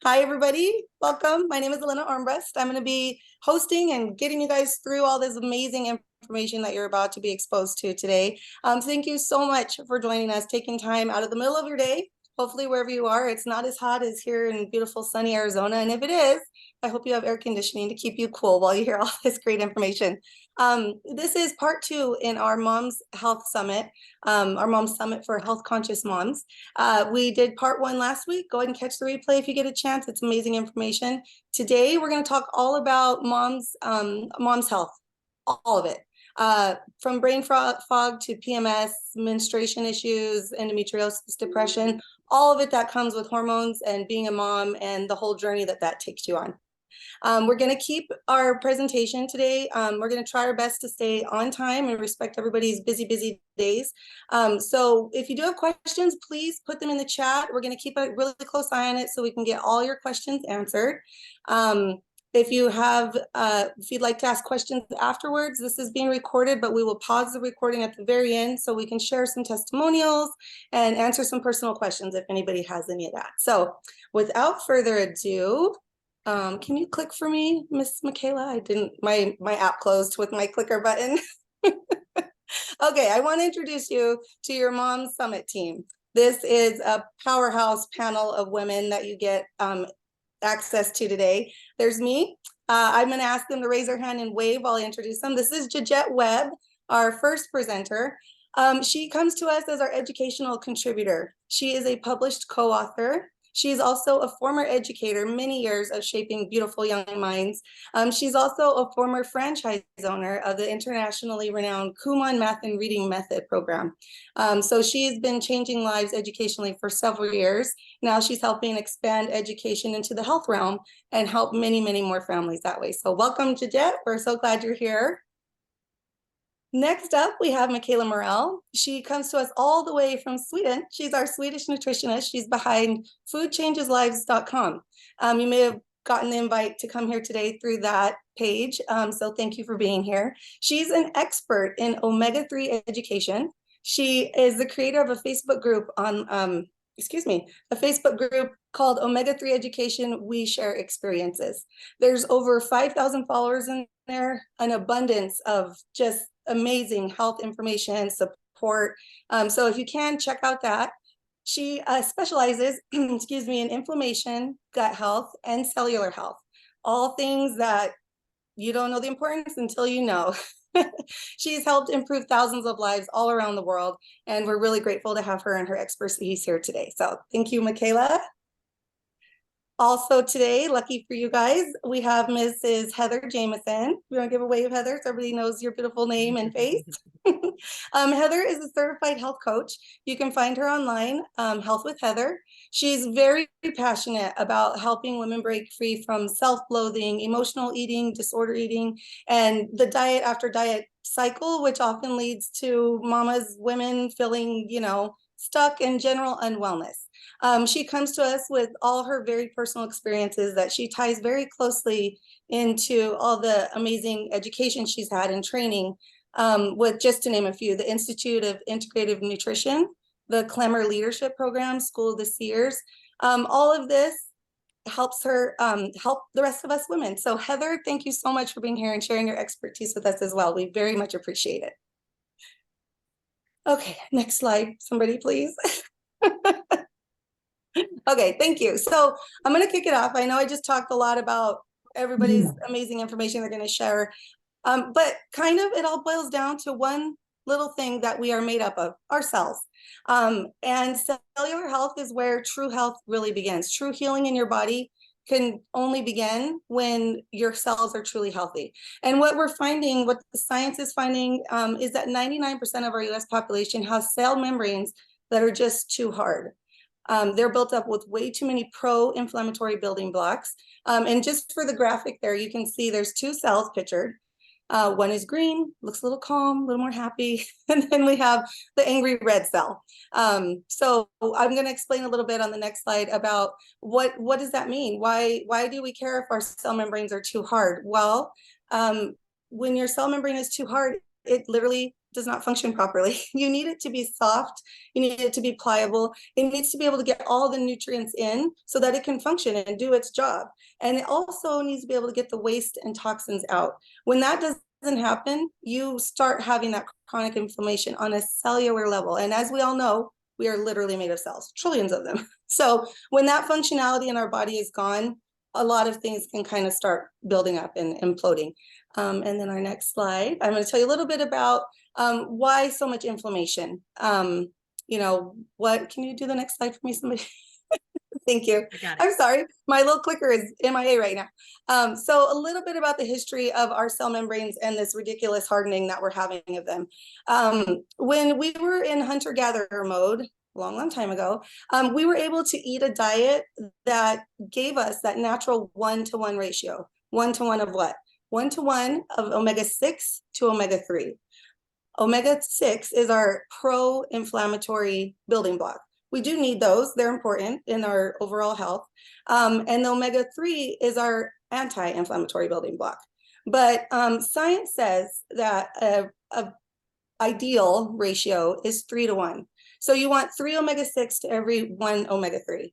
Hi, everybody. Welcome. My name is Elena Armburst. I'm going to be hosting and getting you guys through all this amazing information that you're about to be exposed to today. Thank you so much for joining us, taking time out of the middle of your day. Hopefully, wherever you are, it's not as hot as here in beautiful sunny Arizona. And if it is, I hope you have air conditioning to keep you cool while you hear all this great information. This is part 2 in our Mom's Health Summit, our Mom's Summit for Health Conscious Moms. We did part 1 last week. Go ahead and catch the replay if you get a chance. It's amazing information. Today, we're going to talk all about mom's health, all of it. From brain fog to PMS, menstruation issues, endometriosis, depression, all of it that comes with hormones and being a mom and the whole journey that takes you on. We're going to keep our presentation today. We're going to try our best to stay on time and respect everybody's busy days. So if you do have questions, please put them in the chat. We're going to keep a really close eye on it so we can get all your questions answered. If you'd like to ask questions afterwards, this is being recorded, but we will pause the recording at the very end so we can share some testimonials and answer some personal questions if anybody has any of that. So without further ado, can you click for me, Miss Michaela? I didn't, my app closed with my clicker button. Okay, I want to introduce you to your Mom's Summit team. This is a powerhouse panel of women that you get access to today. There's me. I'm going to ask them to raise their hand and wave while I introduce them. This is Gigette Webb, our first presenter. She comes to us as our educational contributor. She is a published co-author. She's also a former educator, many years of shaping beautiful young minds. She's also a former franchise owner of the internationally renowned Kumon Math Reading method program. So she's been changing lives educationally for several years. Now she's helping expand education into the health realm and help many more families that way. So welcome, Gigette. We're so glad you're here. Next up, we have Michaela Morell. She comes to us all the way from Sweden. She's our Swedish nutritionist. She's behind foodchangeslives.com. You may have gotten the invite to come here today through that page, so thank you for being here. She's an expert in omega-3 education. She is the creator of a Facebook group on, a Facebook group called Omega-3 Education, We Share Experiences. There's over 5,000 followers in there, an abundance of just amazing health information, support. So if you can, check out that. She specializes, in inflammation, gut health, and cellular health. All things that you don't know the importance until you know. She's helped improve thousands of lives all around the world, and we're really grateful to have her and her expertise here today. So thank you, Michaela. Also today, lucky for you guys, we have Mrs. Heather Jamison. You want to give a wave, Heather, so everybody knows your beautiful name and face? Heather is a certified health coach. You can find her online, Health with Heather. She's very passionate about helping women break free from self-loathing, emotional eating, disorder eating, and the diet after diet cycle, which often leads to women feeling, stuck in general unwellness. She comes to us with all her very personal experiences that she ties very closely into all the amazing education she's had and training with, just to name a few, the Institute of Integrative Nutrition, the Klemmer Leadership Program, School of the Seers. All of this helps her help the rest of us women. So Heather, thank you so much for being here and sharing your expertise with us as well. We very much appreciate it. Okay, next slide, somebody please. Okay, thank you. So I'm going to kick it off. I know I just talked a lot about everybody's amazing information they're going to share, but kind of it all boils down to one little thing that we are made up of, our cells. And cellular health is where true health really begins. True healing in your body can only begin when your cells are truly healthy. And what we're finding, what the science is finding, is that 99% of our US population has cell membranes that are just too hard. They're built up with way too many pro-inflammatory building blocks. And just for the graphic there, you can see there's 2 cells pictured. One is green, looks a little calm, a little more happy. And then we have the angry red cell. So I'm going to explain a little bit on the next slide about what does that mean? Why do we care if our cell membranes are too hard? Well, when your cell membrane is too hard, it literally does not function properly. You need it to be soft. You need it to be pliable. It needs to be able to get all the nutrients in so that it can function and do its job. And it also needs to be able to get the waste and toxins out. When that doesn't happen, you start having that chronic inflammation on a cellular level. And as we all know, we are literally made of cells, trillions of them. So when that functionality in our body is gone, a lot of things can kind of start building up and imploding. And then our next slide, I'm going to tell you a little bit about why so much inflammation. You know, what, can you do the next slide for me, somebody? Thank you. I'm sorry, my little clicker is MIA right now. So a little bit about the history of our cell membranes and this ridiculous hardening that we're having of them. When we were in hunter-gatherer mode, long time ago, we were able to eat a diet that gave us that natural 1-to-1 ratio. 1-to-1 of what? 1-to-1 of omega-6 to omega-3. Omega-6 is our pro-inflammatory building block. We do need those. They're important in our overall health. And the omega-3 is our anti-inflammatory building block. But science says that a ideal ratio is 3-to-1. So you want 3 omega-6 to every 1 omega-3.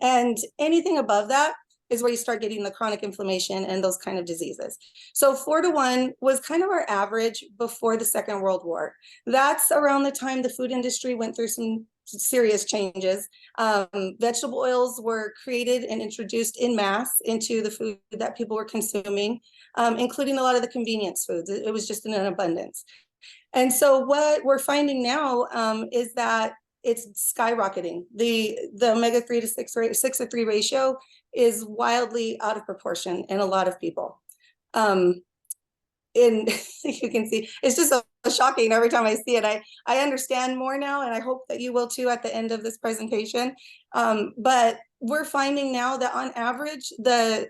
And anything above that is where you start getting the chronic inflammation and those kind of diseases. So 4-to-1 was kind of our average before the Second World War. That's around the time the food industry went through some serious changes. Vegetable oils were created and introduced in mass into the food that people were consuming, including a lot of the convenience foods. It was just in an abundance. And so what we're finding now is that it's skyrocketing. The omega-3 to 6-to-3 ratio is wildly out of proportion in a lot of people. And you can see, it's just so shocking every time I see it. I understand more now, and I hope that you will too at the end of this presentation. But we're finding now that on average, the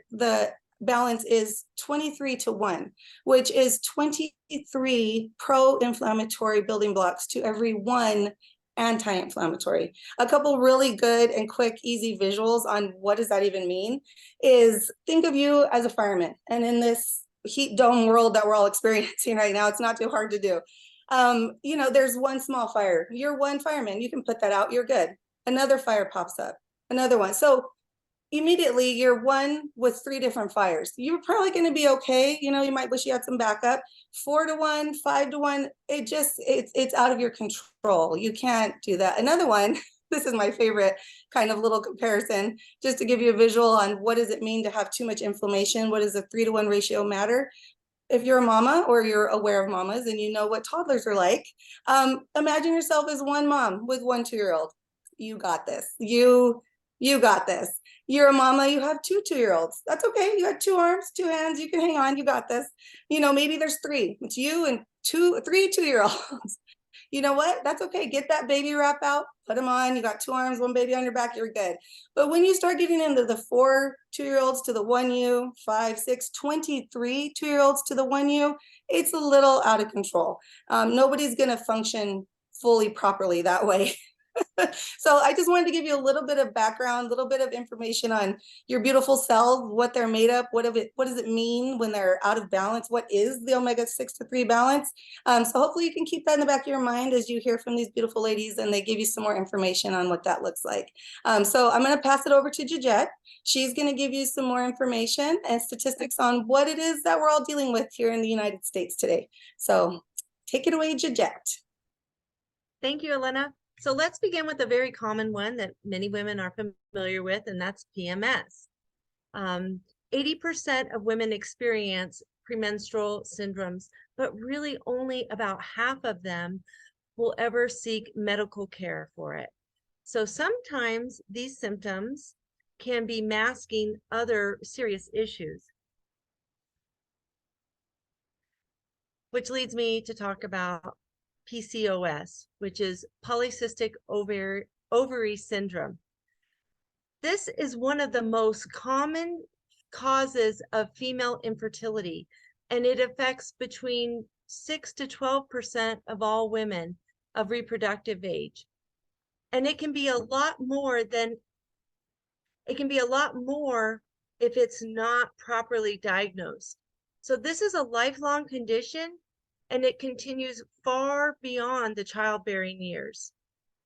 balance is 23-to-1, which is 23 pro-inflammatory building blocks to every 1 anti-inflammatory. A couple really good and quick, easy visuals on what does that even mean is think of you as a fireman. And in this heat dome world that we're all experiencing right now, it's not too hard to do. You know, there's one small fire. You're one fireman. You can put that out. You're good. Another fire pops up. Another one. So immediately you're one with 3 different fires. You're probably going to be okay. You know, you might wish you had some backup. 4-to-1, 5-to-1, it's out of your control. You can't do that. Another one, this is my favorite kind of little comparison, just to give you a visual on what does it mean to have too much inflammation? What does a 3-to-1 ratio matter? If you're a mama or you're aware of mamas and you know what toddlers are like, imagine yourself as one mom with 1 2-year-old. You got this. You got this. You're a mama, you have 2 2-year-olds. That's okay. You got 2 arms, 2 hands. You can hang on. You got this. You know, maybe there's 3. It's you and 3 2-year-olds. You know what? That's okay. Get that baby wrap out, put them on. You got 2 arms, 1 baby on your back. You're good. But when you start getting into the 4 2-year-olds to the 1U, 5, 6, 23 2-year-olds to the 1U, it's a little out of control. Nobody's going to function fully properly that way. So I just wanted to give you a little bit of background, a little bit of information on your beautiful cells, what they're made of, what does it mean when they're out of balance? What is the omega-6 to 3 balance? So hopefully you can keep that in the back of your mind as you hear from these beautiful ladies and they give you some more information on what that looks like. So I'm going to pass it over to Gigette. She's going to give you some more information and statistics on what it is that we're all dealing with here in the United States today. So take it away, Gigette. Thank you, Elena. So let's begin with a very common one that many women are familiar with, and that's PMS. 80% of women experience premenstrual syndromes, but really only about half of them will ever seek medical care for it. So sometimes these symptoms can be masking other serious issues. Which leads me to talk about PCOS, which is polycystic ovary syndrome. This is one of the most common causes of female infertility, and it affects between 6 to 12% of all women of reproductive age. And it can be a lot more if it's not properly diagnosed. So this is a lifelong condition, and it continues far beyond the childbearing years.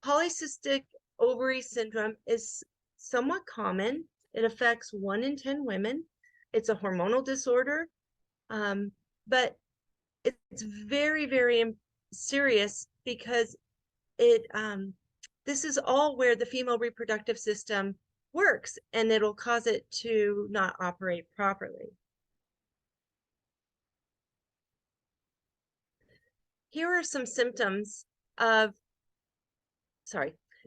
Polycystic ovary syndrome is somewhat common. It affects 1 in 10 women. It's a hormonal disorder, but it's very, very serious because this is all where the female reproductive system works, and it'll cause it to not operate properly. Here are some symptoms of,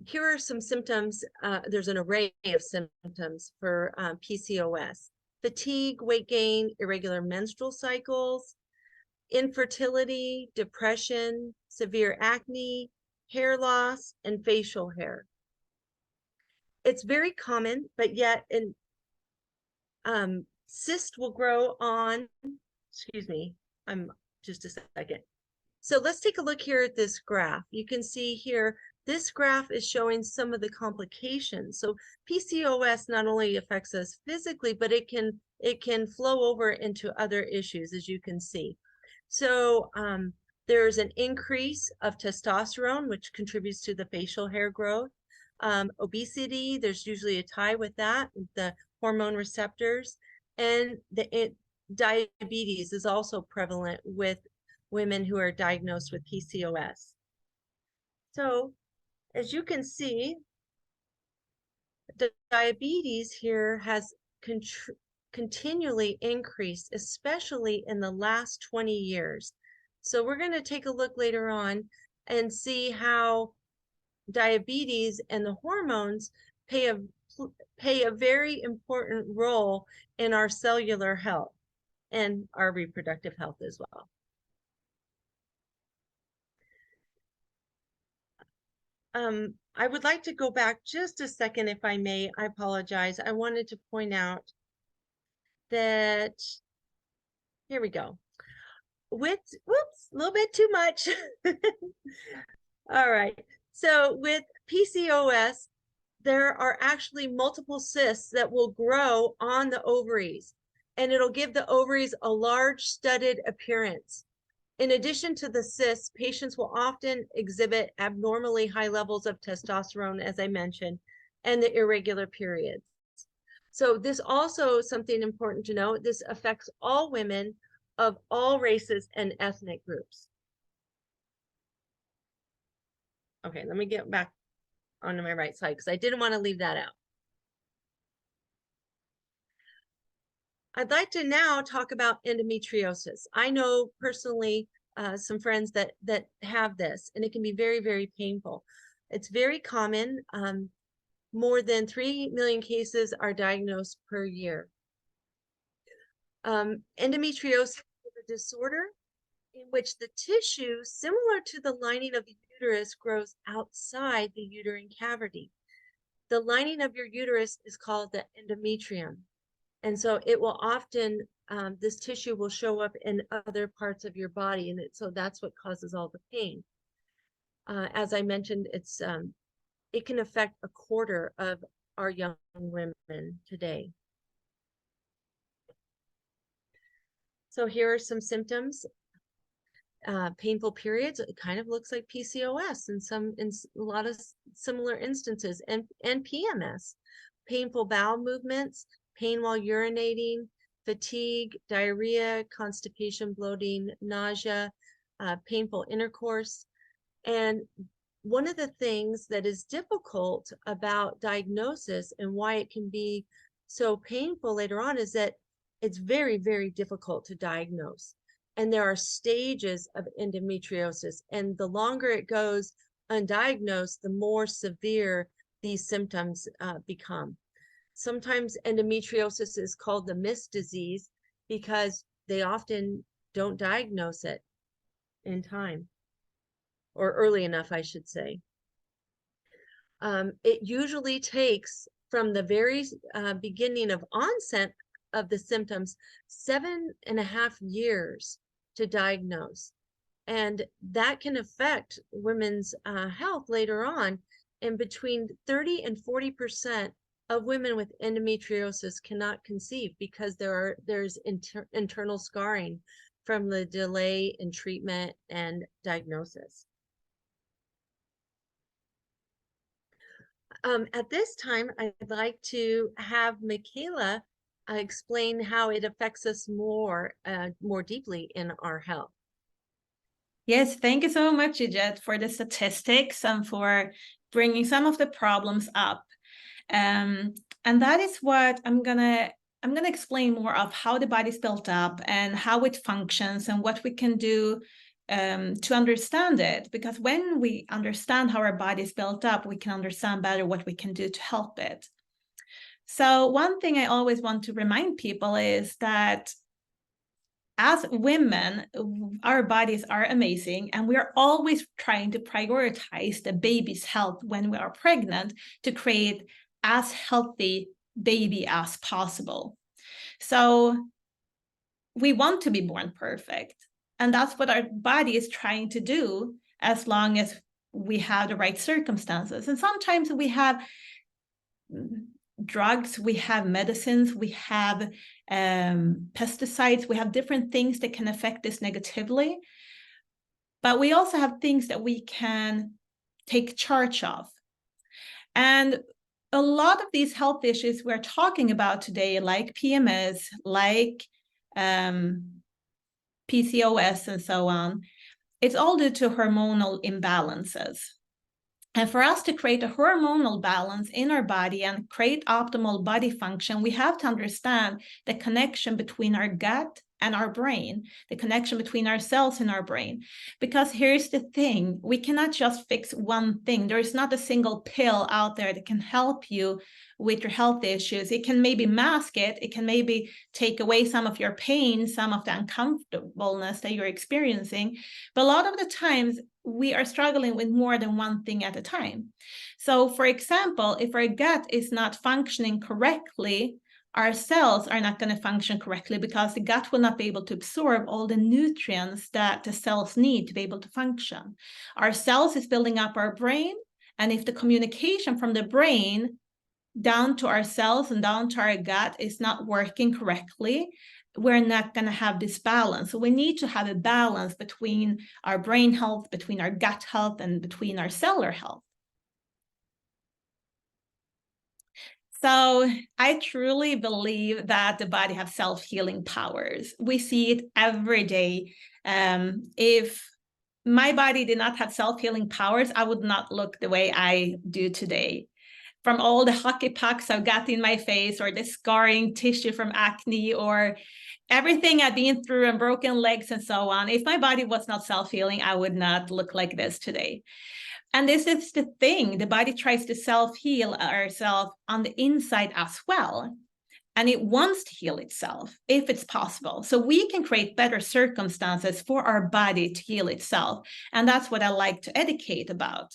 here are some symptoms. There's an array of symptoms for PCOS: fatigue, weight gain, irregular menstrual cycles, infertility, depression, severe acne, hair loss, and facial hair. It's very common, but yet cyst will grow on, excuse me, just a second. So let's take a look here at this graph. You can see here, this graph is showing some of the complications. So PCOS not only affects us physically, but it can flow over into other issues, as you can see. So there's an increase of testosterone, which contributes to the facial hair growth. Obesity, there's usually a tie with that, the hormone receptors. And diabetes is also prevalent with women who are diagnosed with PCOS. So as you can see, the diabetes here has continually increased, especially in the last 20 years. So we're going to take a look later on and see how diabetes and the hormones play a very important role in our cellular health and our reproductive health as well. I would like to go back just a second, if I may. I apologize. I wanted to point out that, here we go. Whoops, a little bit too much. All right. So with PCOS, there are actually multiple cysts that will grow on the ovaries, and it'll give the ovaries a large studded appearance. In addition to the cysts, patients will often exhibit abnormally high levels of testosterone, as I mentioned, and the irregular periods. So this also is something important to know. This affects all women of all races and ethnic groups. Okay, let me get back onto my right side because I didn't want to leave that out. I'd like to now talk about endometriosis. I know personally some friends that have this, and it can be very, very painful. It's very common. More than 3 million cases are diagnosed per year. Endometriosis is a disorder in which the tissue, similar to the lining of the uterus, grows outside the uterine cavity. The lining of your uterus is called the endometrium. And so it will often, this tissue will show up in other parts of your body. And so that's what causes all the pain. As I mentioned, it can affect 1/4 of our young women today. So here are some symptoms. Painful periods. It kind of looks like PCOS in a lot of similar instances, and PMS. Painful bowel movements, pain while urinating, fatigue, diarrhea, constipation, bloating, nausea, painful intercourse. And one of the things that is difficult about diagnosis and why it can be so painful later on is that it's very, very difficult to diagnose. And there are stages of endometriosis, and the longer it goes undiagnosed, the more severe these symptoms become. Sometimes endometriosis is called the missed disease because they often don't diagnose it in time, or early enough, I should say. It usually takes from the very beginning of onset of the symptoms 7.5 years to diagnose. And that can affect women's health later on. And between 30 and 40% of women with endometriosis cannot conceive because there's internal scarring from the delay in treatment and diagnosis. At this time, I'd like to have Michaela explain how it affects us more deeply in our health. Yes, thank you so much, Gigette, for the statistics and for bringing some of the problems up. And that is what I'm gonna explain more of how the body's built up and how it functions and what we can do to understand it. Because when we understand how our body is built up, we can understand better what we can do to help it. So one thing I always want to remind people is that as women, our bodies are amazing, and we are always trying to prioritize the baby's health when we are pregnant to create as healthy baby as possible. So we want to be born perfect, and that's what our body is trying to do as long as we have the right circumstances. And sometimes we have drugs, we have medicines, we have pesticides, we have different things that can affect this negatively. But we also have things that we can take charge of. And a lot of these health issues we're talking about today, like PMS, like PCOS and so on, it's all due to hormonal imbalances. And for us to create a hormonal balance in our body and create optimal body function, we have to understand the connection between our gut and our brain, the connection between our cells and our brain. Because here's the thing, we cannot just fix one thing. There is not a single pill out there that can help you with your health issues. It can maybe mask it. It can maybe take away some of your pain, some of the uncomfortableness that you're experiencing. But a lot of the times, we are struggling with more than one thing at a time. So for example, if our gut is not functioning correctly, our cells are not going to function correctly because the gut will not be able to absorb all the nutrients that the cells need to be able to function. Our cells is building up our brain, and if the communication from the brain down to our cells and down to our gut is not working correctly, we're not going to have this balance. So we need to have a balance between our brain health, between our gut health, and between our cellular health. So I truly believe that the body has self-healing powers. We see it every day. If my body did not have self-healing powers, I would not look the way I do today. From all the hockey pucks I've got in my face, or the scarring tissue from acne, or everything I've been through and broken legs and so on. If my body was not self-healing, I would not look like this today. And this is the thing, the body tries to self-heal ourselves on the inside as well. And it wants to heal itself if it's possible. So we can create better circumstances for our body to heal itself. And that's what I like to educate about.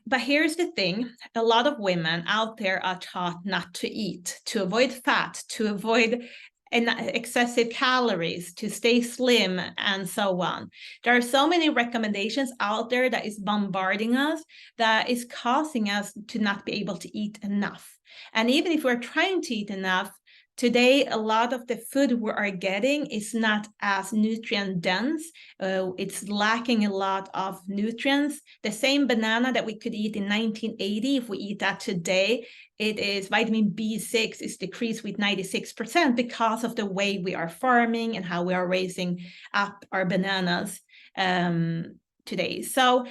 But here's the thing, a lot of women out there are taught not to eat, to avoid fat, to avoid excessive calories, to stay slim, and so on. There are so many recommendations out there that is bombarding us, that is causing us to not be able to eat enough. And even if we're trying to eat enough, today, a lot of the food we are getting is not as nutrient dense. It's lacking a lot of nutrients. The same banana that we could eat in 1980, if we eat that today, it is vitamin B6 is decreased with 96% because of the way we are farming and how we are raising up our bananas today. So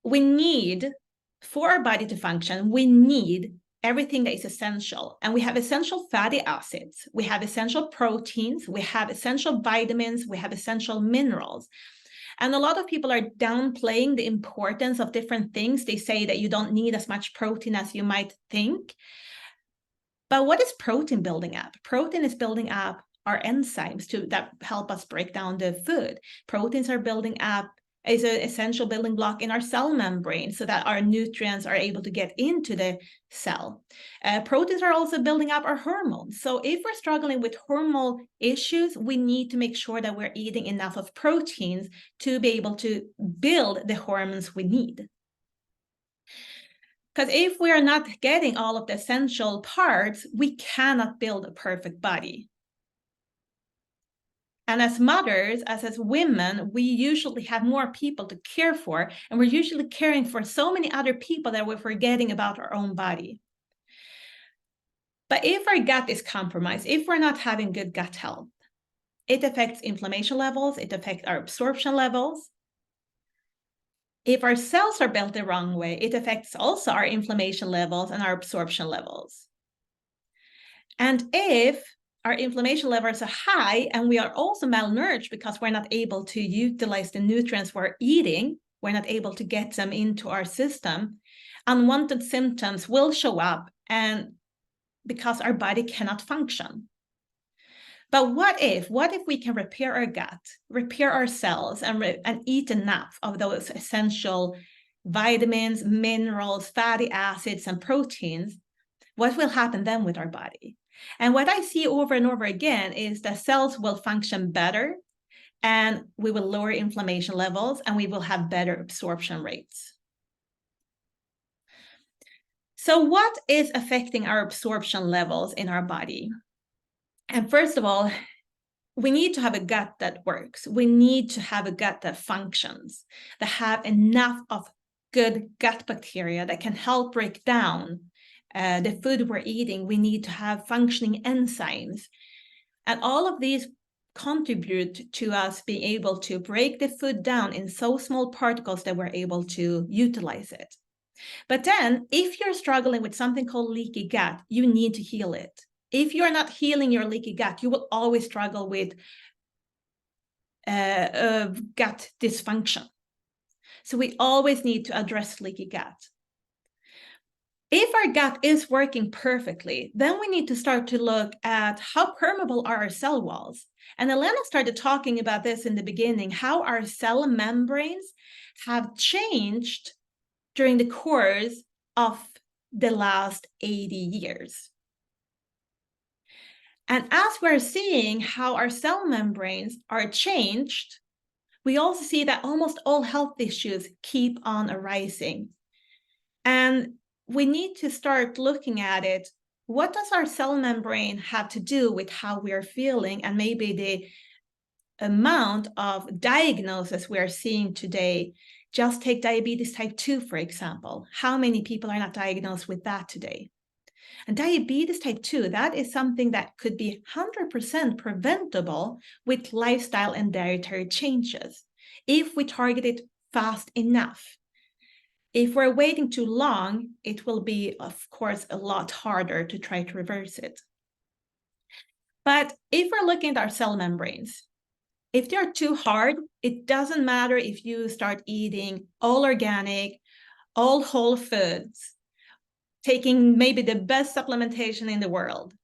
we need, for our body to function, we need everything that is essential. And we have essential fatty acids, we have essential proteins, we have essential vitamins, we have essential minerals. And a lot of people are downplaying the importance of different things. They say that you don't need as much protein as you might think. But what is protein building up? Protein is building up our enzymes that help us break down the food. Proteins are building up is an essential building block in our cell membrane so that our nutrients are able to get into the cell. Proteins are also building up our hormones. So if we're struggling with hormonal issues, we need to make sure that we're eating enough of proteins to be able to build the hormones we need. Because if we are not getting all of the essential parts, we cannot build a perfect body. And as mothers, as women, we usually have more people to care for, and we're usually caring for so many other people that we're forgetting about our own body. But if our gut is compromised, if we're not having good gut health, it affects inflammation levels, it affects our absorption levels. If our cells are built the wrong way, it affects also our inflammation levels and our absorption levels. And if our inflammation levels are high and we are also malnourished because we're not able to utilize the nutrients we're eating, we're not able to get them into our system, unwanted symptoms will show up, and because our body cannot function. But what if we can repair our gut, repair our cells, and eat enough of those essential vitamins, minerals, fatty acids, and proteins? What will happen then with our body? And what I see over and over again is that cells will function better, and we will lower inflammation levels, and we will have better absorption rates. So what is affecting our absorption levels in our body? And first of all, we need to have a gut that works. We need to have a gut that functions, that have enough of good gut bacteria that can help break down the food we're eating. We need to have functioning enzymes. And all of these contribute to us being able to break the food down in so small particles that we're able to utilize it. But then, if you're struggling with something called leaky gut, you need to heal it. If you're not healing your leaky gut, you will always struggle with gut dysfunction. So we always need to address leaky gut. If our gut is working perfectly, then we need to start to look at how permeable are our cell walls. And Elena started talking about this in the beginning, how our cell membranes have changed during the course of the last 80 years. And as we're seeing how our cell membranes are changed, we also see that almost all health issues keep on arising. And we need to start looking at it. What does our cell membrane have to do with how we are feeling, and maybe the amount of diagnosis we are seeing today? Just take diabetes type 2, for example. How many people are not diagnosed with that today? And diabetes type 2, that is something that could be 100% preventable with lifestyle and dietary changes, if we target it fast enough. If we're waiting too long, it will be, of course, a lot harder to try to reverse it. But if we're looking at our cell membranes, if they're too hard, it doesn't matter if you start eating all organic, all whole foods, taking maybe the best supplementation in the world.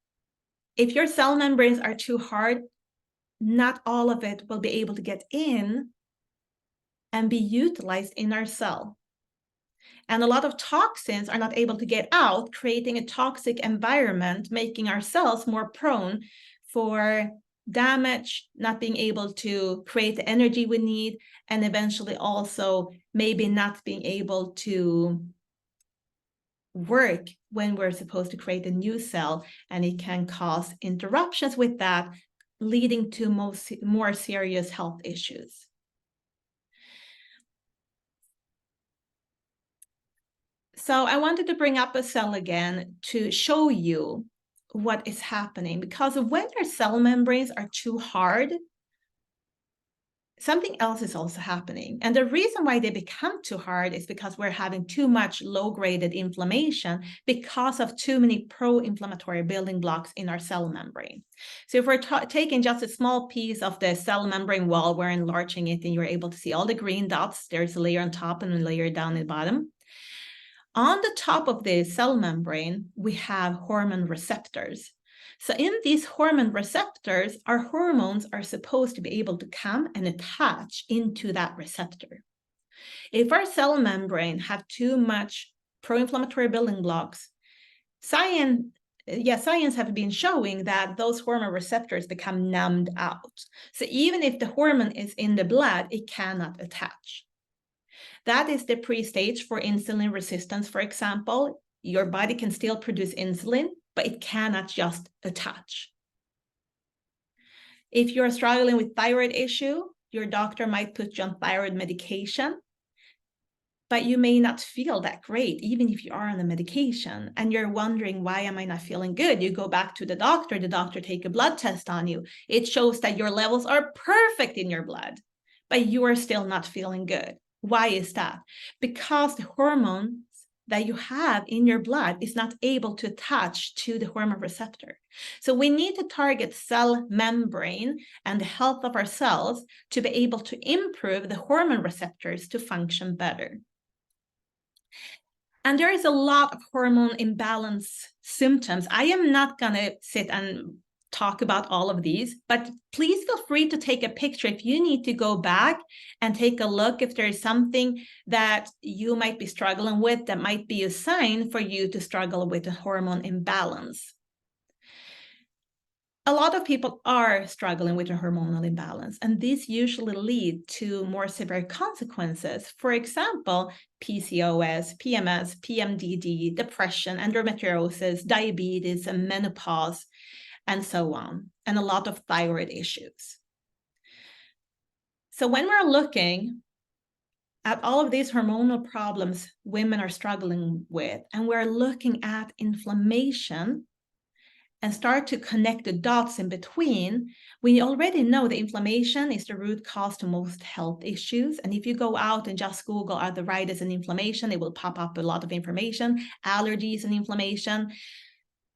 If your cell membranes are too hard, not all of it will be able to get in and be utilized in our cell. And a lot of toxins are not able to get out, creating a toxic environment, making our cells more prone for damage, not being able to create the energy we need, and eventually also maybe not being able to work when we're supposed to create a new cell, and it can cause interruptions with that, leading to more serious health issues. So I wanted to bring up a cell again to show you what is happening, because when our cell membranes are too hard, something else is also happening. And the reason why they become too hard is because we're having too much low-graded inflammation because of too many pro-inflammatory building blocks in our cell membrane. So if we're taking just a small piece of the cell membrane wall, we're enlarging it, and you're able to see all the green dots. There's a layer on top and a layer down at the bottom. On the top of the cell membrane, we have hormone receptors. So in these hormone receptors, our hormones are supposed to be able to come and attach into that receptor. If our cell membrane have too much pro-inflammatory building blocks, science have been showing that those hormone receptors become numbed out. So even if the hormone is in the blood, it cannot attach. That is the pre-stage for insulin resistance, for example. Your body can still produce insulin, but it cannot just attach. If you're struggling with thyroid issue, your doctor might put you on thyroid medication, but you may not feel that great, even if you are on the medication, and you're wondering, why am I not feeling good? You go back to the doctor take a blood test on you. It shows that your levels are perfect in your blood, but you are still not feeling good. Why is that? Because the hormones that you have in your blood is not able to attach to the hormone receptor. So we need to target cell membrane and the health of our cells to be able to improve the hormone receptors to function better. And there is a lot of hormone imbalance symptoms. I am not going to sit and talk about all of these, but please feel free to take a picture if you need to go back and take a look if there is something that you might be struggling with that might be a sign for you to struggle with a hormone imbalance. A lot of people are struggling with a hormonal imbalance, and these usually lead to more severe consequences. For example, PCOS, PMS, PMDD, depression, endometriosis, diabetes, and menopause, and so on, and a lot of thyroid issues. So when we're looking at all of these hormonal problems women are struggling with, and we're looking at inflammation, and start to connect the dots in between, we already know the inflammation is the root cause to most health issues. And if you go out and just Google arthritis and inflammation, it will pop up a lot of information, allergies and inflammation,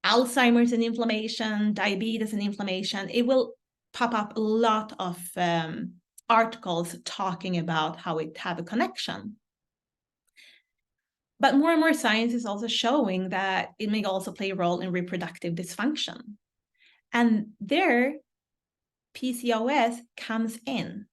Alzheimer's and inflammation, diabetes and inflammation. It will pop up a lot of articles talking about how it have a connection. But more and more science is also showing that it may also play a role in reproductive dysfunction. And there, PCOS comes in.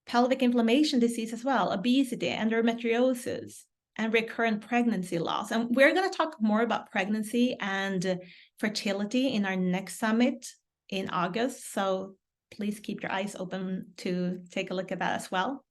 Pelvic inflammation disease as well, obesity, endometriosis, and recurrent pregnancy loss. And we're going to talk more about pregnancy and fertility in our next summit in August. So please keep your eyes open to take a look at that as well.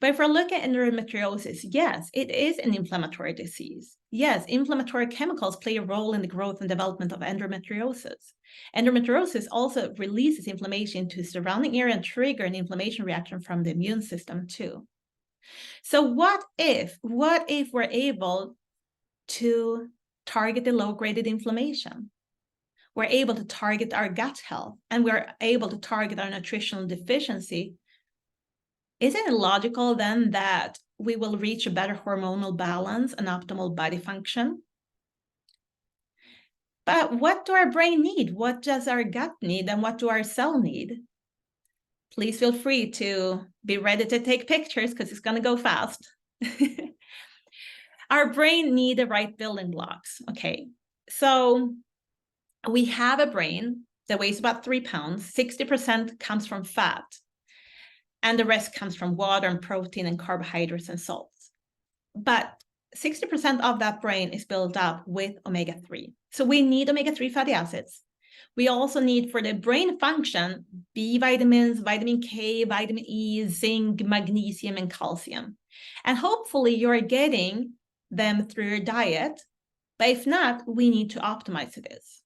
But if we're looking at endometriosis, yes, it is an inflammatory disease. Yes, inflammatory chemicals play a role in the growth and development of endometriosis. Endometriosis also releases inflammation into the surrounding area and trigger an inflammation reaction from the immune system too. So what if we're able to target the low-graded inflammation? We're able to target our gut health, and we're able to target our nutritional deficiency. Isn't it logical then that we will reach a better hormonal balance and optimal body function? But what do our brain need? What does our gut need? And what do our cell need? Please feel free to be ready to take pictures because it's going to go fast. Our brain needs the right building blocks. Okay, so we have a brain that weighs about 3 pounds. 60% comes from fat. And the rest comes from water and protein and carbohydrates and salts. But 60% of that brain is built up with omega-3. So we need omega-3 fatty acids. We also need, for the brain function, B vitamins, vitamin K, vitamin E, zinc, magnesium, and calcium. And hopefully you're getting them through your diet. But if not, we need to optimize this.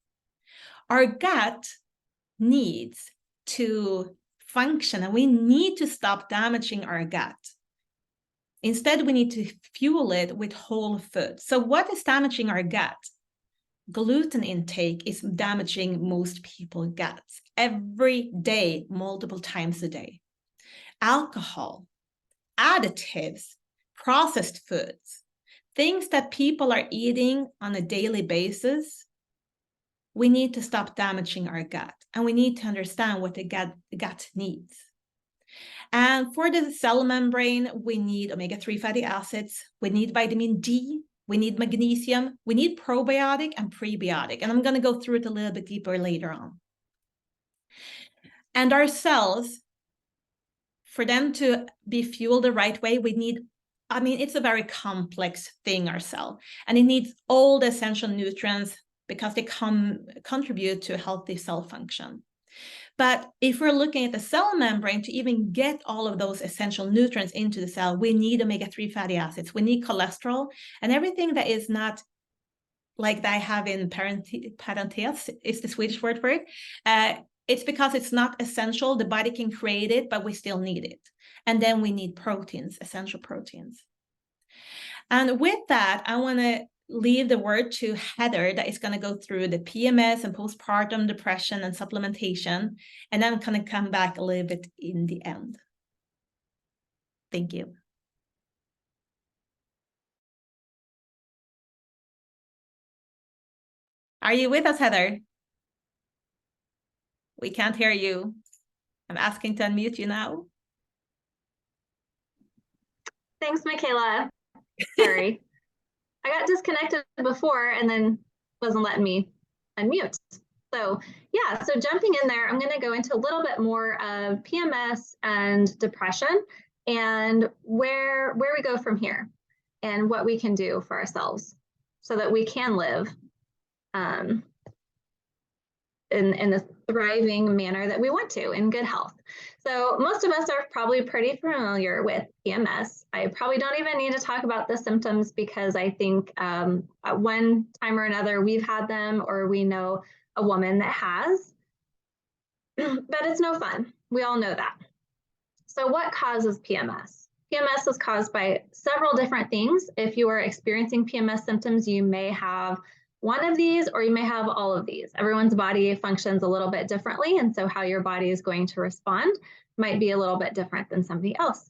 Our gut needs to function, and we need to stop damaging our gut. Instead, we need to fuel it with whole foods. So what is damaging our gut? Gluten intake is damaging most people's guts every day, multiple times a day. Alcohol, additives, processed foods, things that people are eating on a daily basis. We need to stop damaging our gut, and we need to understand what the gut needs. And for the cell membrane, we need omega-3 fatty acids, we need vitamin D, we need magnesium, we need probiotic and prebiotic. And I'm going to go through it a little bit deeper later on. And our cells, for them to be fueled the right way, we need, it's a very complex thing, our cell, and it needs all the essential nutrients because they contribute to a healthy cell function. But if we're looking at the cell membrane, to even get all of those essential nutrients into the cell, we need omega-3 fatty acids, we need cholesterol, and everything that is not like that I have in parentheses, is the Swedish word for it. It's because it's not essential. The body can create it, but we still need it. And then we need proteins, essential proteins. And with that, I want to leave the word to Heather, that is going to go through the PMS and postpartum depression and supplementation. And then I'm going to come back a little bit in the end. Thank you. Are you with us, Heather? We can't hear you. I'm asking to unmute you now. Thanks, Michaela. Sorry. I got disconnected before and then wasn't letting me unmute. So yeah, so jumping in there, I'm going to go into a little bit more of PMS and depression and where we go from here and what we can do for ourselves so that we can live in the thriving manner that we want to, in good health. So most of us are probably pretty familiar with PMS. I probably don't even need to talk about the symptoms because I think at one time or another we've had them or we know a woman that has, but it's no fun. We all know that. So what causes PMS? PMS is caused by several different things. If you are experiencing PMS symptoms, you may have one of these or you may have all of these. Everyone's body functions a little bit differently, and so how your body is going to respond might be a little bit different than somebody else.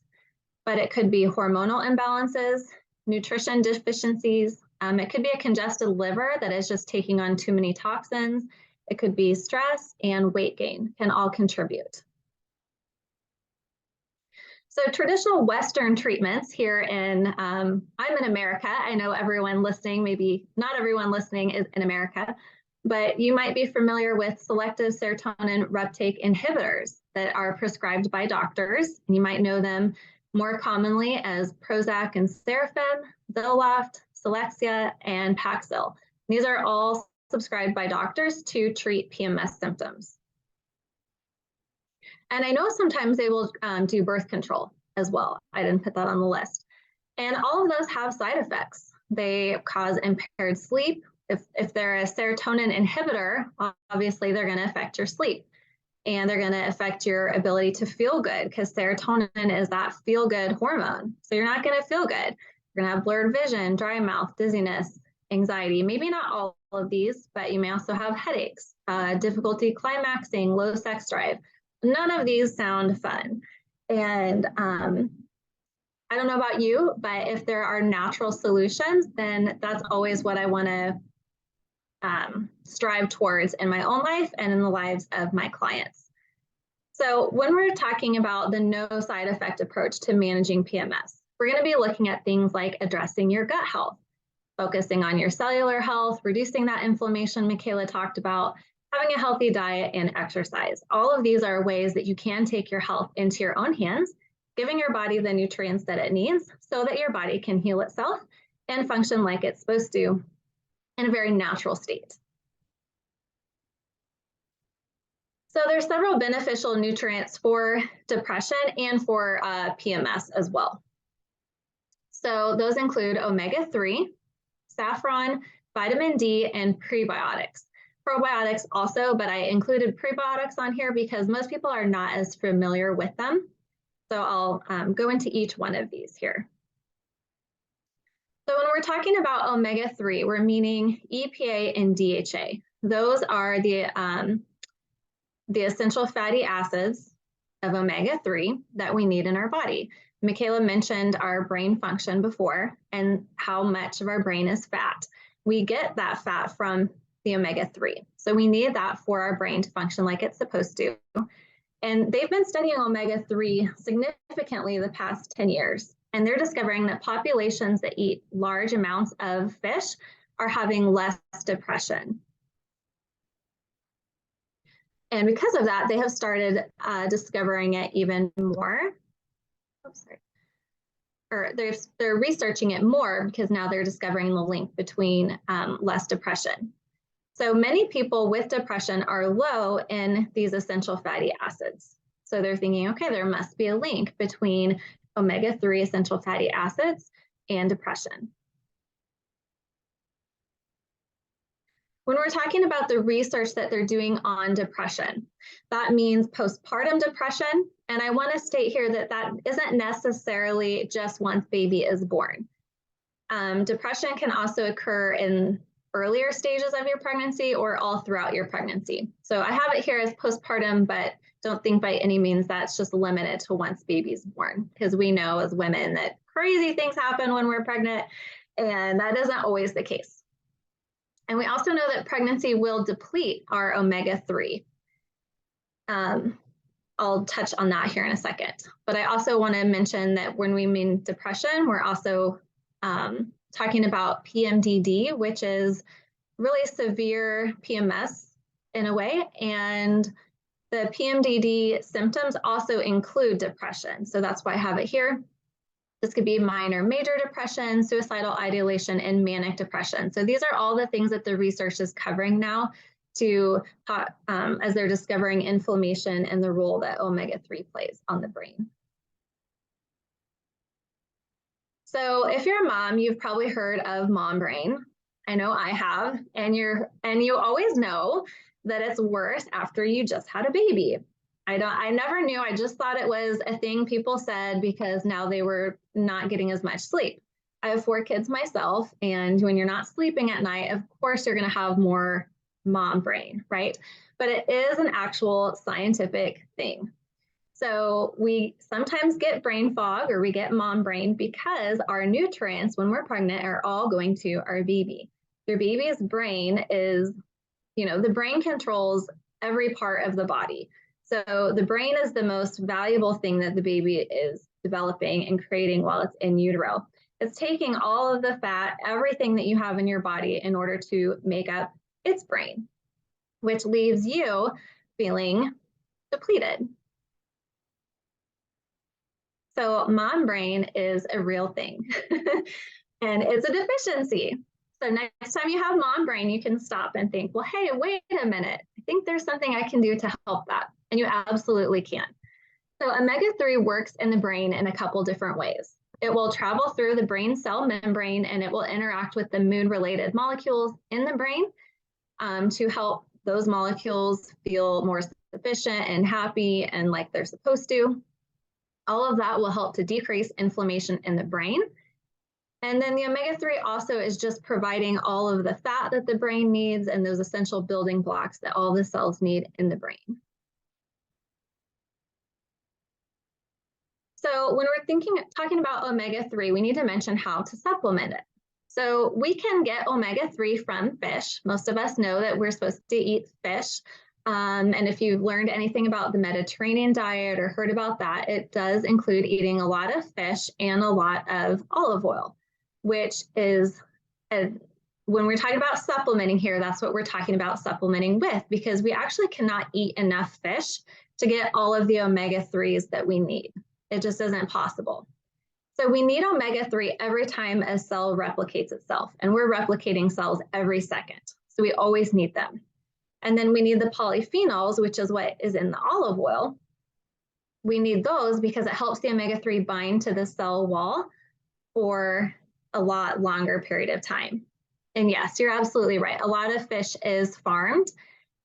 But it could be hormonal imbalances, nutrition deficiencies. It could be a congested liver that is just taking on too many toxins. It could be stress and weight gain can all contribute. So traditional Western treatments here in, I'm in America. I know everyone listening, maybe not everyone listening is in America, but you might be familiar with selective serotonin reuptake inhibitors that are prescribed by doctors. You might know them more commonly as Prozac and Saffron, Zoloft, Celexa, and Paxil. These are all prescribed by doctors to treat PMS symptoms. And I know sometimes they will do birth control as well. I didn't put that on the list. And all of those have side effects. They cause impaired sleep. If they're a serotonin inhibitor, obviously they're going to affect your sleep. And they're going to affect your ability to feel good because serotonin is that feel-good hormone. So you're not going to feel good. You're going to have blurred vision, dry mouth, dizziness, anxiety. Maybe not all of these, but you may also have headaches, difficulty climaxing, low sex drive. None of these sound fun. And I don't know about you, but if there are natural solutions, then that's always what I want to strive towards in my own life and in the lives of my clients. So when we're talking about the no side effect approach to managing PMS, we're going to be looking at things like addressing your gut health, focusing on your cellular health, reducing that inflammation Michaela talked about, having a healthy diet and exercise. All of these are ways that you can take your health into your own hands, giving your body the nutrients that it needs so that your body can heal itself and function like it's supposed to in a very natural state. So there's several beneficial nutrients for depression and for PMS as well. So those include omega-3, saffron, vitamin D, and prebiotics. Probiotics also, but I included prebiotics on here because most people are not as familiar with them. So I'll go into each one of these here. So when we're talking about omega-3, we're meaning EPA and DHA. Those are the essential fatty acids of omega-3 that we need in our body. Michaela mentioned our brain function before and how much of our brain is fat. We get that fat from the omega-3. So we need that for our brain to function like it's supposed to. And they've been studying omega-3 significantly the past 10 years. And they're discovering that populations that eat large amounts of fish are having less depression. And because of that, they have started discovering it even more. Oops, sorry. Or they're researching it more because now they're discovering the link between less depression. So many people with depression are low in these essential fatty acids. So they're thinking, okay, there must be a link between omega-3 essential fatty acids and depression. When we're talking about the research that they're doing on depression, that means postpartum depression. And I want to state here that that isn't necessarily just once baby is born. Depression can also occur in earlier stages of your pregnancy or all throughout your pregnancy. So I have it here as postpartum, but don't think by any means that's just limited to once baby's born, because we know as women that crazy things happen when we're pregnant, and that isn't always the case. And we also know that pregnancy will deplete our omega-3. I'll touch on that here in a second. But I also want to mention that when we mean depression, we're also talking about PMDD, which is really severe PMS in a way. And the PMDD symptoms also include depression. So that's why I have it here. This could be minor, major depression, suicidal ideation, and manic depression. So these are all the things that the research is covering now to as they're discovering inflammation and the role that omega-3 plays on the brain. So if you're a mom, you've probably heard of mom brain. I know I have, and you always know that it's worse after you just had a baby. I never knew. I just thought it was a thing people said because now they were not getting as much sleep. I have 4 kids myself, and when you're not sleeping at night, of course you're going to have more mom brain, right? But it is an actual scientific thing. So we sometimes get brain fog or we get mom brain because our nutrients when we're pregnant are all going to our baby. Your baby's brain is, the brain controls every part of the body. So the brain is the most valuable thing that the baby is developing and creating while it's in utero. It's taking all of the fat, everything that you have in your body in order to make up its brain, which leaves you feeling depleted. So mom brain is a real thing and it's a deficiency. So next time you have mom brain, you can stop and think, well, hey, wait a minute. I think there's something I can do to help that. And you absolutely can. So omega-3 works in the brain in a couple different ways. It will travel through the brain cell membrane and it will interact with the mood-related molecules in the brain to help those molecules feel more sufficient and happy and like they're supposed to. All of that will help to decrease inflammation in the brain. And then the omega-3 also is just providing all of the fat that the brain needs and those essential building blocks that all the cells need in the brain. So when we're talking about omega-3, we need to mention how to supplement it. So we can get omega-3 from fish. Most of us know that we're supposed to eat fish. And if you've learned anything about the Mediterranean diet or heard about that, it does include eating a lot of fish and a lot of olive oil, which is, when we're talking about supplementing here, that's what we're talking about supplementing with, because we actually cannot eat enough fish to get all of the omega-3s that we need. It just isn't possible. So we need omega-3 every time a cell replicates itself, and we're replicating cells every second. So we always need them. And then we need the polyphenols, which is what is in the olive oil. We need those because it helps the omega-3 bind to the cell wall for a lot longer period of time. And yes, you're absolutely right. A lot of fish is farmed,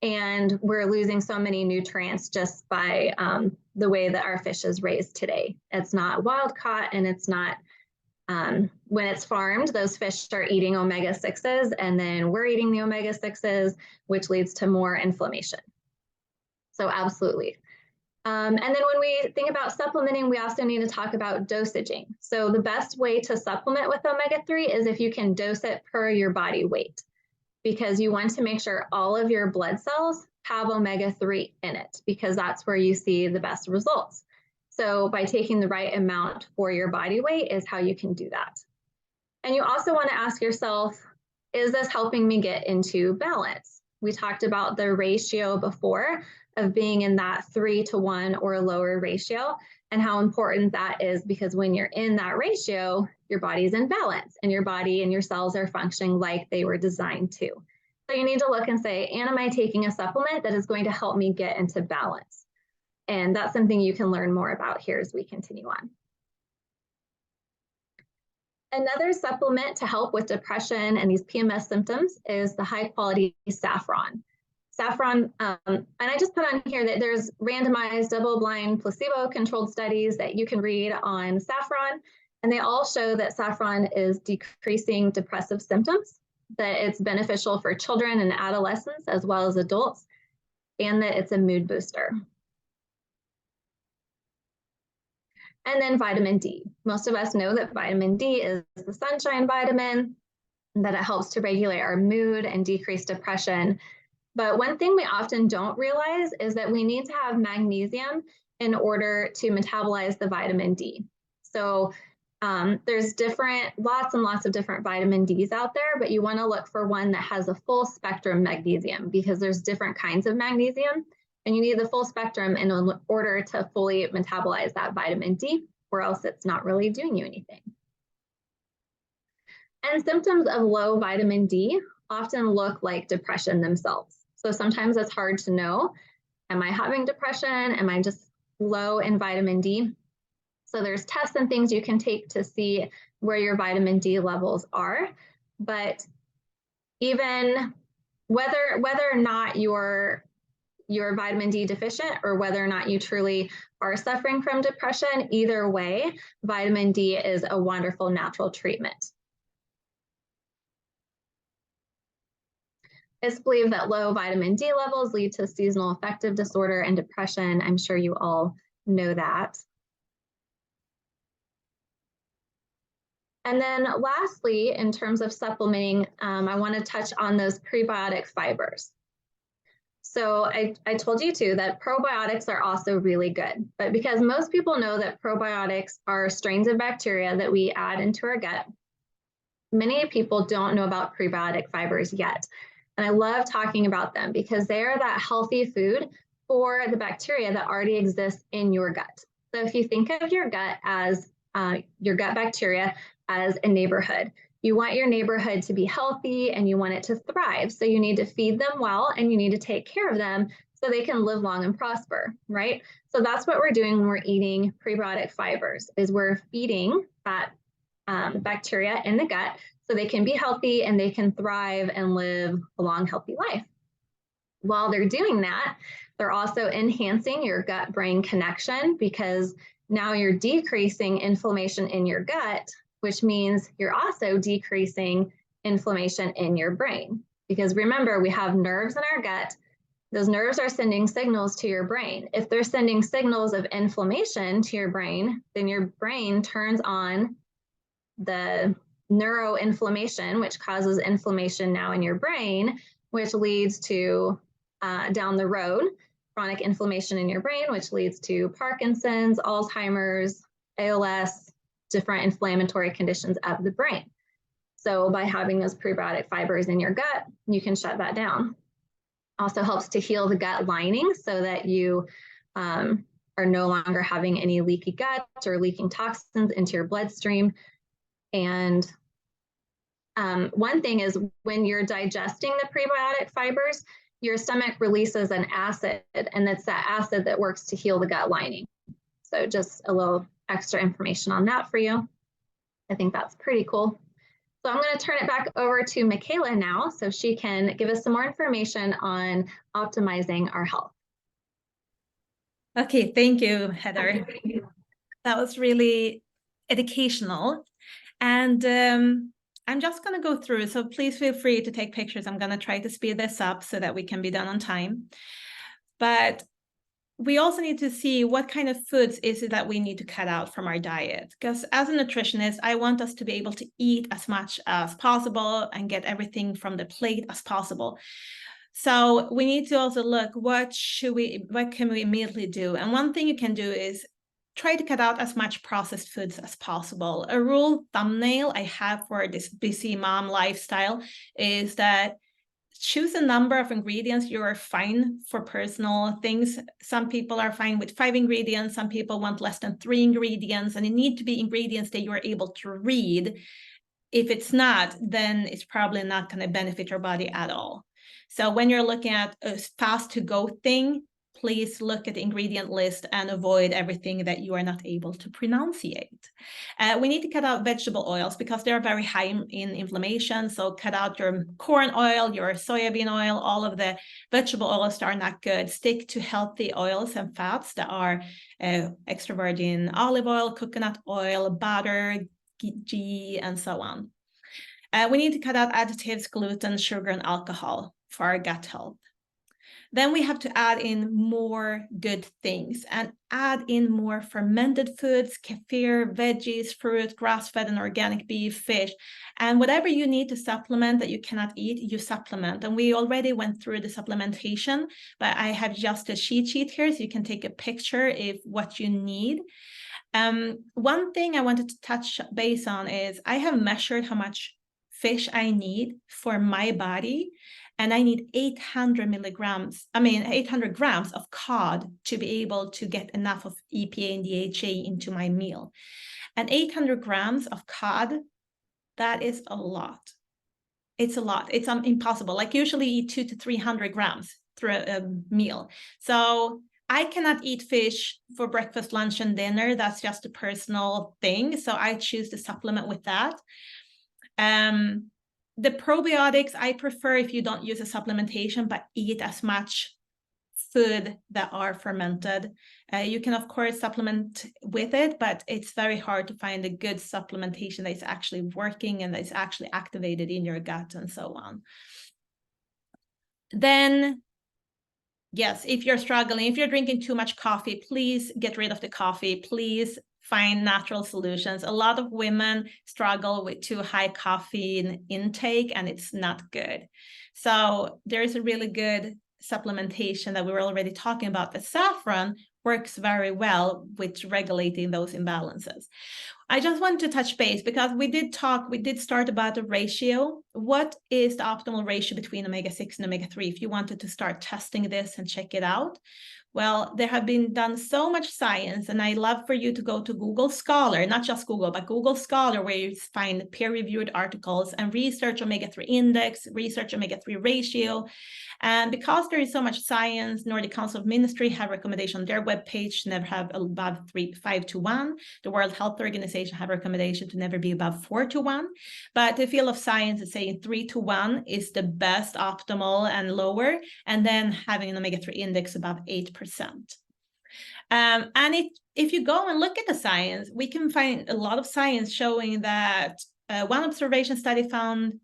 and we're losing so many nutrients just by the way that our fish is raised today. It's not wild caught, and it's not, when it's farmed, those fish are eating omega-6s, and then we're eating the omega-6s, which leads to more inflammation. So absolutely. And then when we think about supplementing, we also need to talk about dosaging. So the best way to supplement with omega-3 is if you can dose it per your body weight, because you want to make sure all of your blood cells have omega-3 in it, because that's where you see the best results. So by taking the right amount for your body weight is how you can do that. And you also want to ask yourself, is this helping me get into balance? We talked about the ratio before of being in that 3-to-1 or lower ratio, and how important that is, because when you're in that ratio, your body's in balance and your body and your cells are functioning like they were designed to. So you need to look and say, am I taking a supplement that is going to help me get into balance? And that's something you can learn more about here as we continue on. Another supplement to help with depression and these PMS symptoms is the high quality saffron. Saffron, and I just put on here that there's randomized double-blind placebo-controlled studies that you can read on saffron, and they all show that saffron is decreasing depressive symptoms, that it's beneficial for children and adolescents as well as adults, and that it's a mood booster. And then vitamin D. Most of us know that vitamin D is the sunshine vitamin, that it helps to regulate our mood and decrease depression. But one thing we often don't realize is that we need to have magnesium in order to metabolize the vitamin D. So there's lots and lots of different vitamin Ds out there, but you want to look for one that has a full spectrum magnesium, because there's different kinds of magnesium, and you need the full spectrum in order to fully metabolize that vitamin D, or else it's not really doing you anything. And symptoms of low vitamin D often look like depression themselves. So sometimes it's hard to know, am I having depression? Am I just low in vitamin D? So there's tests and things you can take to see where your vitamin D levels are. But even whether or not you're vitamin D deficient, or whether or not you truly are suffering from depression, either way, vitamin D is a wonderful natural treatment. It's believed that low vitamin D levels lead to seasonal affective disorder and depression. I'm sure you all know that. And then lastly, in terms of supplementing, I want to touch on those prebiotic fibers. So I told you too that probiotics are also really good, but because most people know that probiotics are strains of bacteria that we add into our gut, many people don't know about prebiotic fibers yet. And I love talking about them because they are that healthy food for the bacteria that already exists in your gut. So if you think of your gut as your gut bacteria as a neighborhood, you want your neighborhood to be healthy and you want it to thrive. So you need to feed them well and you need to take care of them so they can live long and prosper, right? So that's what we're doing when we're eating prebiotic fibers, is we're feeding that bacteria in the gut so they can be healthy and they can thrive and live a long, healthy life. While they're doing that, they're also enhancing your gut-brain connection, because now you're decreasing inflammation in your gut, which means you're also decreasing inflammation in your brain. Because remember, we have nerves in our gut. Those nerves are sending signals to your brain. If they're sending signals of inflammation to your brain, then your brain turns on the neuroinflammation, which causes inflammation now in your brain, which leads to, down the road, chronic inflammation in your brain, which leads to Parkinson's, Alzheimer's, ALS, different inflammatory conditions of the brain. So by having those prebiotic fibers in your gut, you can shut that down. Also helps to heal the gut lining so that you are no longer having any leaky gut or leaking toxins into your bloodstream. And one thing is, when you're digesting the prebiotic fibers, your stomach releases an acid, and it's that acid that works to heal the gut lining. So just a little extra information on that for you. I think that's pretty cool. So I'm going to turn it back over to Michaela now so she can give us some more information on optimizing our health. Okay, thank you, Heather. That was really educational. And I'm just going to go through, so please feel free to take pictures. I'm going to try to speed this up so that we can be done on time. But we also need to see what kind of foods is it that we need to cut out from our diet. Because as a nutritionist, I want us to be able to eat as much as possible and get everything from the plate as possible. So we need to also look, what can we immediately do? And one thing you can do is try to cut out as much processed foods as possible. A rule thumbnail I have for this busy mom lifestyle is that choose a number of ingredients. You are fine for personal things. Some people are fine with 5 ingredients. Some people want less than 3 ingredients, and it need to be ingredients that you are able to read. If it's not, then it's probably not going to benefit your body at all. So when you're looking at a fast to go thing, please look at the ingredient list and avoid everything that you are not able to pronunciate. We need to cut out vegetable oils because they're very high in inflammation. So cut out your corn oil, your soybean oil, all of the vegetable oils that are not good. Stick to healthy oils and fats that are extra virgin olive oil, coconut oil, butter, ghee, and so on. We need to cut out additives, gluten, sugar, and alcohol for our gut health. Then we have to add in more good things and add in more fermented foods, kefir, veggies, fruit, grass-fed and organic beef, fish, and whatever you need to supplement that you cannot eat, you supplement. And we already went through the supplementation, but I have just a cheat sheet here so you can take a picture of what you need. One thing I wanted to touch base on is I have measured how much fish I need for my body, and I need 800 grams of cod to be able to get enough of EPA and DHA into my meal. And 800 grams of cod, that is a lot. It's a lot. It's impossible. Like usually eat 200 to 300 grams through a meal. So I cannot eat fish for breakfast, lunch, and dinner. That's just a personal thing. So I choose to supplement with that. The probiotics, I prefer if you don't use a supplementation, but eat as much food that are fermented. You can, of course, supplement with it, but it's very hard to find a good supplementation that is actually working and that is actually activated in your gut and so on. Then, yes, if you're struggling, if you're drinking too much coffee, please get rid of the coffee. Please find natural solutions. A lot of women struggle with too high caffeine intake, and it's not good. So there's a really good supplementation that we were already talking about. The saffron works very well with regulating those imbalances. I just want to touch base because we did start about the ratio. What is the optimal ratio between omega-6 and omega-3? If you wanted to start testing this and check it out, well, there have been done so much science, and I love for you to go to Google Scholar, not just Google, but Google Scholar, where you find peer-reviewed articles and research omega-3 index, research omega-3 ratio. And because there is so much science, Nordic Council of Ministry have recommendation on their webpage to never have above 5 to 1. The World Health Organization have recommendation to never be above 4 to 1. But the field of science is saying 3 to 1 is the best optimal and lower, and then having an omega-3 index above 8%. And if you go and look at the science, we can find a lot of science showing that one observation study found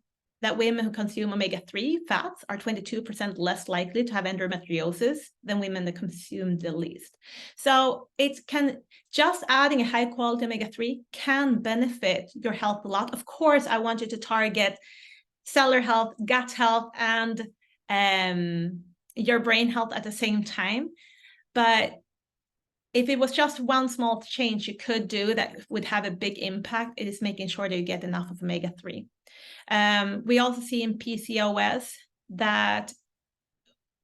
that women who consume omega-3 fats are 22% less likely to have endometriosis than women that consume the least. So just adding a high quality omega-3 can benefit your health a lot. Of course, I want you to target cellular health, gut health, and your brain health at the same time. But if it was just one small change you could do that would have a big impact, it is making sure that you get enough of omega-3. We also see in PCOS that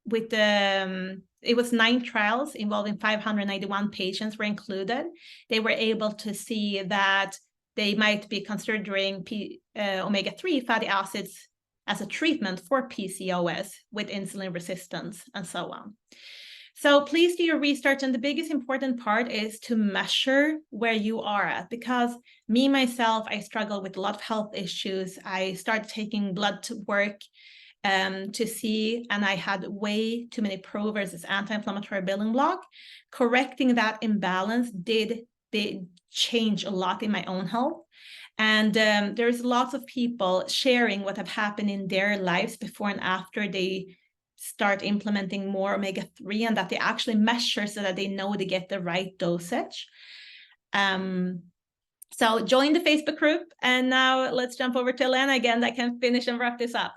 with it was 9 trials involving 591 patients were included. They were able to see that they might be considering omega-3 fatty acids as a treatment for PCOS with insulin resistance and so on. So please do your research, and the biggest important part is to measure where you are at, because myself, I struggle with a lot of health issues. I started taking blood work to see, and I had way too many pro versus anti-inflammatory building block. Correcting that imbalance did change a lot in my own health. And there's lots of people sharing what have happened in their lives before and after they start implementing more omega-3, and that they actually measure so that they know they get the right dosage. So join the Facebook group, and now let's jump over to Elena again that can finish and wrap this up.